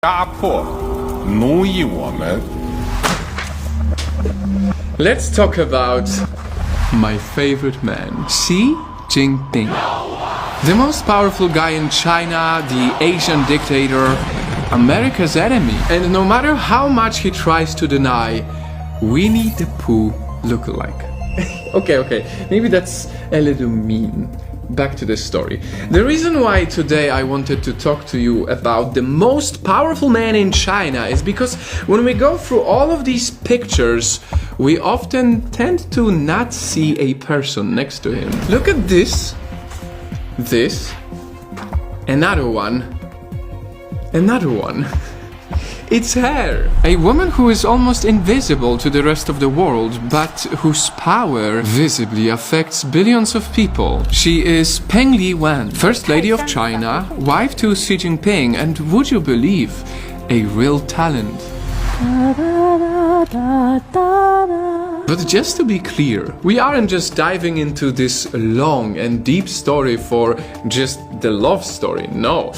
压迫、奴役我们。 Let's talk about my favorite man, Xi Jinping. The most powerful guy in China, the Asian dictator, America's enemy. And no matter how much he tries to deny, Winnie the Pooh lookalike. Okay, maybe that's a little mean. Back to the story. The reason why today I wanted to talk to you about the most powerful man in China is because when we go through all of these pictures, we often tend to not see a person next to him. Look at this, another one. It's her. A woman who is almost invisible to the rest of the world, but whose power visibly affects billions of people. She is Peng Liyuan, First Lady of China, wife to Xi Jinping, and would you believe, a real talent. But just to be clear, we aren't just diving into this long and deep story for just the love story, no.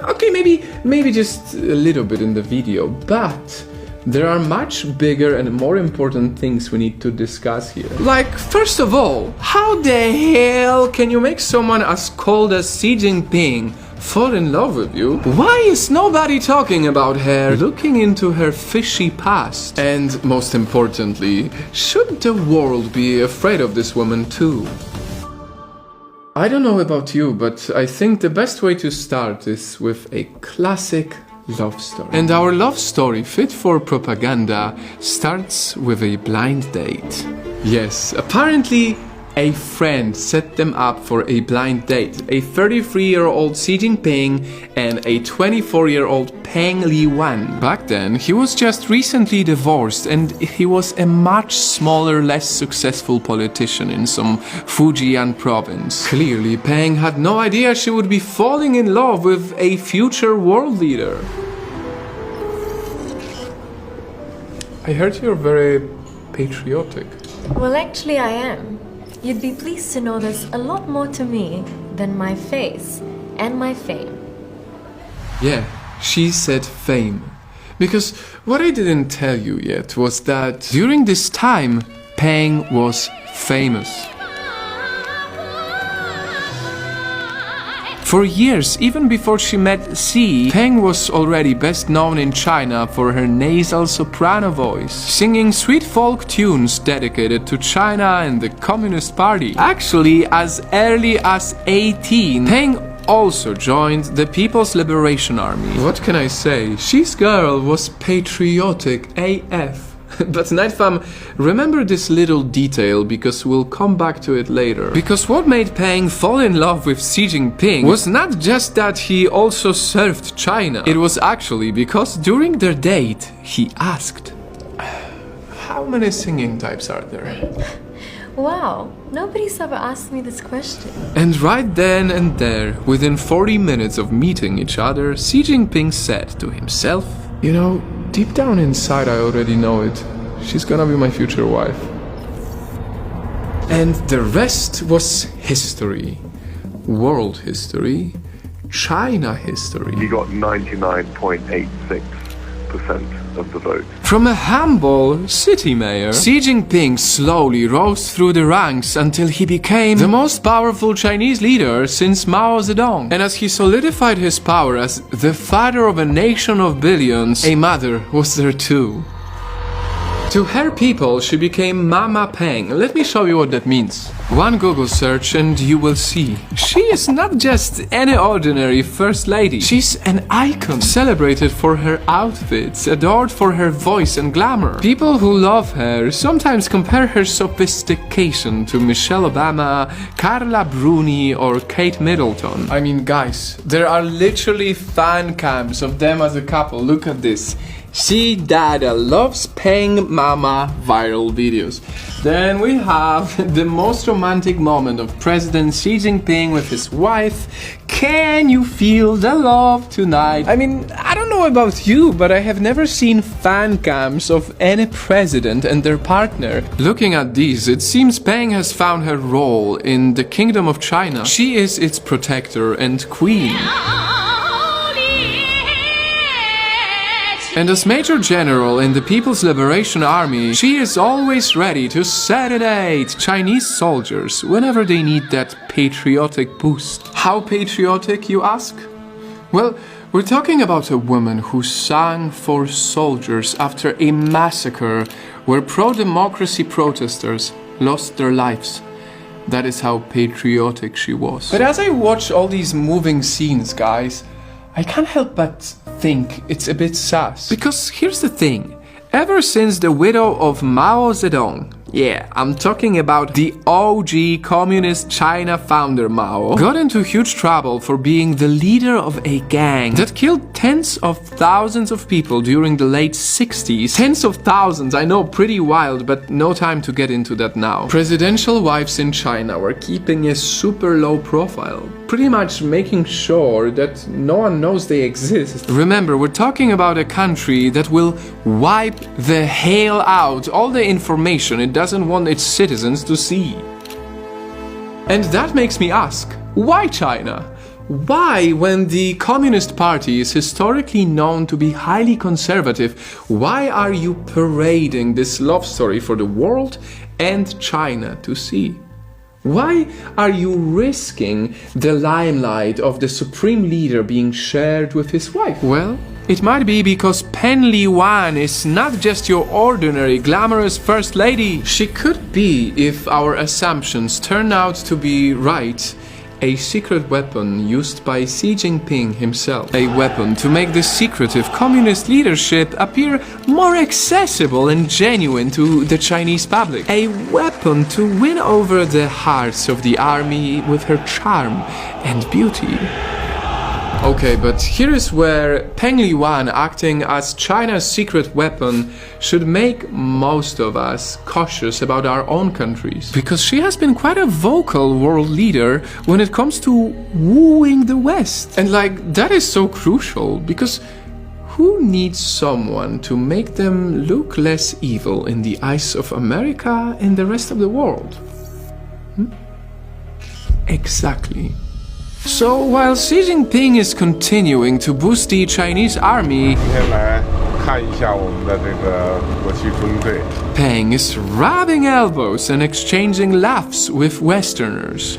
Okay, maybe just a little bit in the video, but there are much bigger and more important things we need to discuss here. Like, first of all, how the hell can you make someone as cold as Xi Jinping fall in love with you? Why is nobody talking about her, looking into her fishy past? And most importantly, should the world be afraid of this woman too? I don't know about you, but I think the best way to start is with a classic love story. And our love story, fit for propaganda, starts with a blind date. Yes, apparently a friend set them up for a blind date. A 33-year-old Xi Jinping and a 24-year-old Peng Liyuan. Back then, he was just recently divorced and he was a much smaller, less successful politician in some Fujian province. Clearly, Peng had no idea she would be falling in love with a future world leader. I heard you're very patriotic. Well, actually I am. You'd be pleased to know there's a lot more to me than my face and my fame. Yeah, she said fame. Because what I didn't tell you yet was that during this time, Peng was famous. For years, even before she met Xi, Peng was already best known in China for her nasal soprano voice, singing sweet folk tunes dedicated to China and the Communist Party. Actually, as early as 18, Peng also joined the People's Liberation Army. What can I say? Xi's girl was patriotic AF. But Nightfam, remember this little detail because we'll come back to it later. Because what made Peng fall in love with Xi Jinping was not just that he also served China. It was actually because during their date, he asked, "How many singing types are there?" Wow, nobody's ever asked me this question. And right then and there, within 40 minutes of meeting each other, Xi Jinping said to himself, "You know, deep down inside I already know it. She's gonna be my future wife." And the rest was history. World history. China history. He got 99.86% of the vote. From a humble city mayor, Xi Jinping slowly rose through the ranks until he became the most powerful Chinese leader since Mao Zedong. And as he solidified his power as the father of a nation of billions, a mother was there too. To her people, she became Mama Peng. Let me show you what that means. One Google search and you will see. She is not just any ordinary first lady. She's an icon, celebrated for her outfits, adored for her voice and glamour. People who love her sometimes compare her sophistication to Michelle Obama, Carla Bruni, or Kate Middleton. I mean, guys, there are literally fan cams of them as a couple. Look at this. Xi Dada loves Peng Mama viral videos. Then we have the most romantic moment of President Xi Jinping with his wife. Can you feel the love tonight? I mean, I don't know about you, but I have never seen fan cams of any president and their partner. Looking at these, it seems Peng has found her role in the Kingdom of China. She is its protector and queen. And as Major General in the People's Liberation Army, she is always ready to serenade Chinese soldiers whenever they need that patriotic boost. How patriotic, you ask? Well, we're talking about a woman who sang for soldiers after a massacre where pro-democracy protesters lost their lives. That is how patriotic she was. But as I watch all these moving scenes, guys, I can't help but think it's a bit sus. Because here's the thing. Ever since the widow of Mao Zedong, yeah, I'm talking about the OG Communist China founder Mao, got into huge trouble for being the leader of a gang that killed tens of thousands of people during the late 60s. Tens of thousands, I know, pretty wild, but no time to get into that now. Presidential wives in China were keeping a super low profile, pretty much making sure that no one knows they exist. Remember, we're talking about a country that will wipe the hell out all the information it doesn't want its citizens to see. And that makes me ask, why China? Why, when the Communist Party is historically known to be highly conservative, why are you parading this love story for the world and China to see? Why are you risking the limelight of the supreme leader being shared with his wife? Well, it might be because Pen Liyuan is not just your ordinary glamorous first lady. She could be, if our assumptions turn out to be right, a secret weapon used by Xi Jinping himself. A weapon to make the secretive communist leadership appear more accessible and genuine to the Chinese public. A weapon to win over the hearts of the army with her charm and beauty. Okay, but here is where Peng Liyuan acting as China's secret weapon should make most of us cautious about our own countries. Because she has been quite a vocal world leader when it comes to wooing the West. And that is so crucial, because who needs someone to make them look less evil in the eyes of America and the rest of the world? Exactly. So while Xi Jinping is continuing to boost the Chinese army, Peng is rubbing elbows and exchanging laughs with Westerners.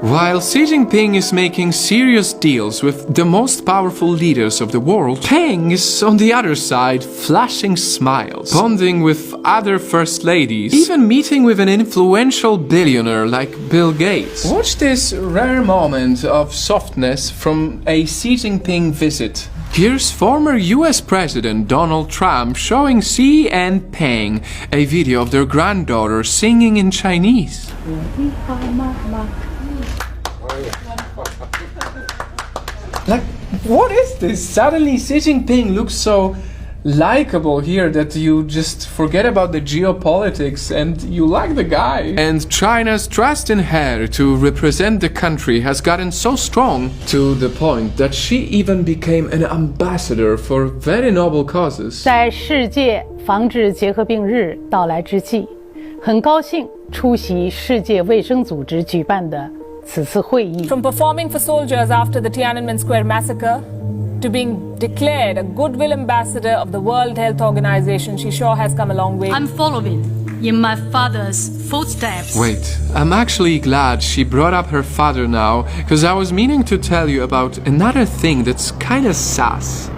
While Xi Jinping is making serious deals with the most powerful leaders of the world, Peng is on the other side flashing smiles, bonding with other first ladies, even meeting with an influential billionaire like Bill Gates. Watch this rare moment of softness from a Xi Jinping visit. Here's former US President Donald Trump showing Xi and Peng a video of their granddaughter singing in Chinese. What is this? Suddenly Xi Jinping looks so likable here that you just forget about the geopolitics and you like the guy. And China's trust in her to represent the country has gotten so strong to the point that she even became an ambassador for very noble causes. 在世界防治结核病日到来之际，很高兴出席世界卫生组织举办的此次会议。 From performing for soldiers after the Tiananmen Square massacre to being declared a goodwill ambassador of the World Health Organization, she sure has come a long way. I'm following in my father's footsteps. Wait, I'm actually glad she brought up her father now, because I was meaning to tell you about another thing that's kinda sus.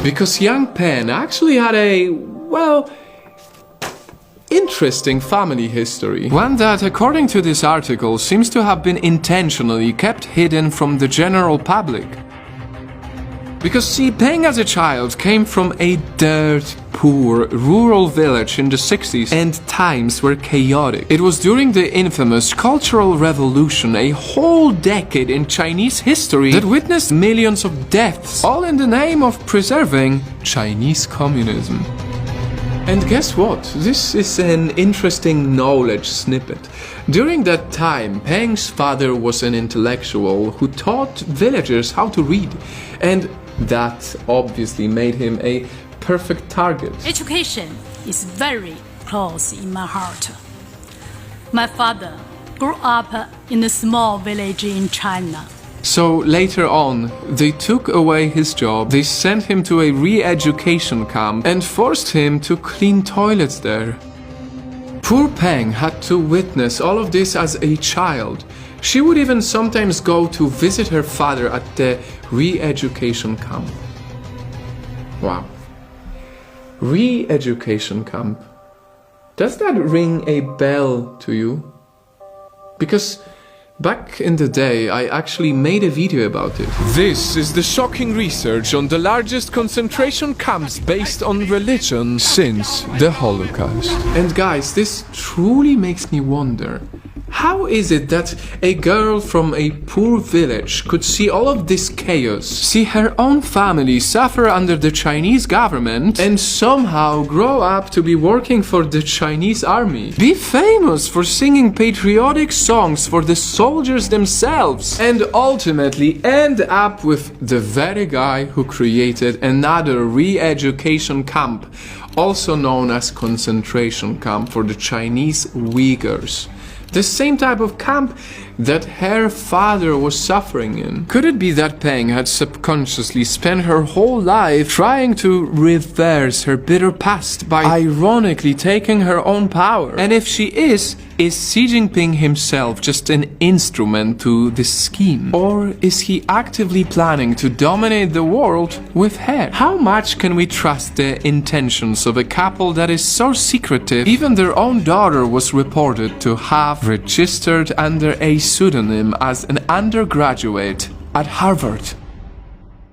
Because young Pen actually had a, well, interesting family history. One that, according to this article, seems to have been intentionally kept hidden from the general public. Because see, Peng as a child came from a dirt poor rural village in the 60s, and times were chaotic. It was during the infamous Cultural Revolution, a whole decade in Chinese history, that witnessed millions of deaths, all in the name of preserving Chinese communism. And guess what? This is an interesting knowledge snippet. During that time, Peng's father was an intellectual who taught villagers how to read, and that obviously made him a perfect target. Education is very close in my heart. My father grew up in a small village in China. So later on, they took away his job, they sent him to a re-education camp and forced him to clean toilets there. Poor Peng had to witness all of this as a child. She would even sometimes go to visit her father at the re-education camp. Wow. Re-education camp. Does that ring a bell to you? Because back in the day, I actually made a video about it. This is the shocking research on the largest concentration camps based on religion since the Holocaust. And guys, this truly makes me wonder, how is it that a girl from a poor village could see all of this chaos, see her own family suffer under the Chinese government, and somehow grow up to be working for the Chinese army, be famous for singing patriotic songs for the soldiers themselves, and ultimately end up with the very guy who created another re-education camp, also known as concentration camp for the Chinese Uyghurs? The same type of camp that her father was suffering in. Could it be that Peng had subconsciously spent her whole life trying to reverse her bitter past by ironically taking her own power? And if she is Xi Jinping himself just an instrument to this scheme? Or is he actively planning to dominate the world with her? How much can we trust the intentions of a couple that is so secretive? Even their own daughter was reported to have registered under a pseudonym as an undergraduate at Harvard.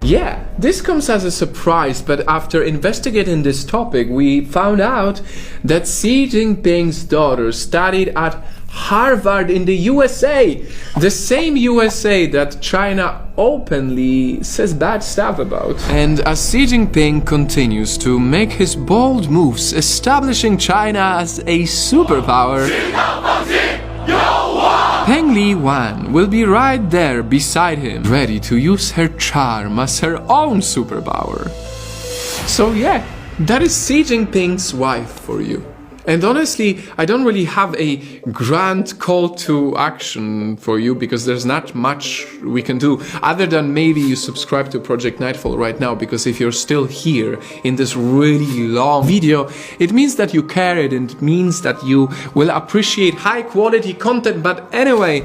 Yeah, this comes as a surprise, but after investigating this topic, we found out that Xi Jinping's daughter studied at Harvard in the USA, the same USA that China openly says bad stuff about. And as Xi Jinping continues to make his bold moves, establishing China as a superpower, Peng Liyuan will be right there beside him, ready to use her charm as her own superpower. So yeah, that is Xi Jinping's wife for you. And honestly, I don't really have a grand call to action for you because there's not much we can do other than maybe you subscribe to Project Nightfall right now, because if you're still here in this really long video, it means that you care and it means that you will appreciate high quality content. But anyway,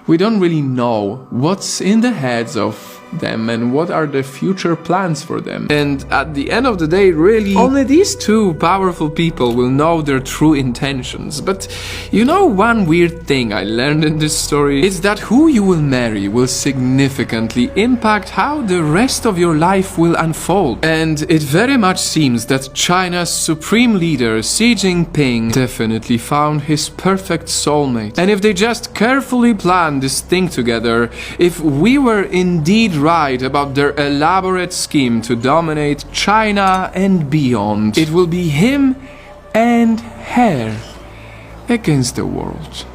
we don't really know what's in the heads of them and what are the future plans for them. And at the end of the day, really, only these two powerful people will know their true intentions. But you know, one weird thing I learned in this story is that who you will marry will significantly impact how the rest of your life will unfold. And it very much seems that China's supreme leader Xi Jinping definitely found his perfect soulmate. And if they just carefully plan this thing together, if we were indeed right about their elaborate scheme to dominate China and beyond, it will be him and her against the world.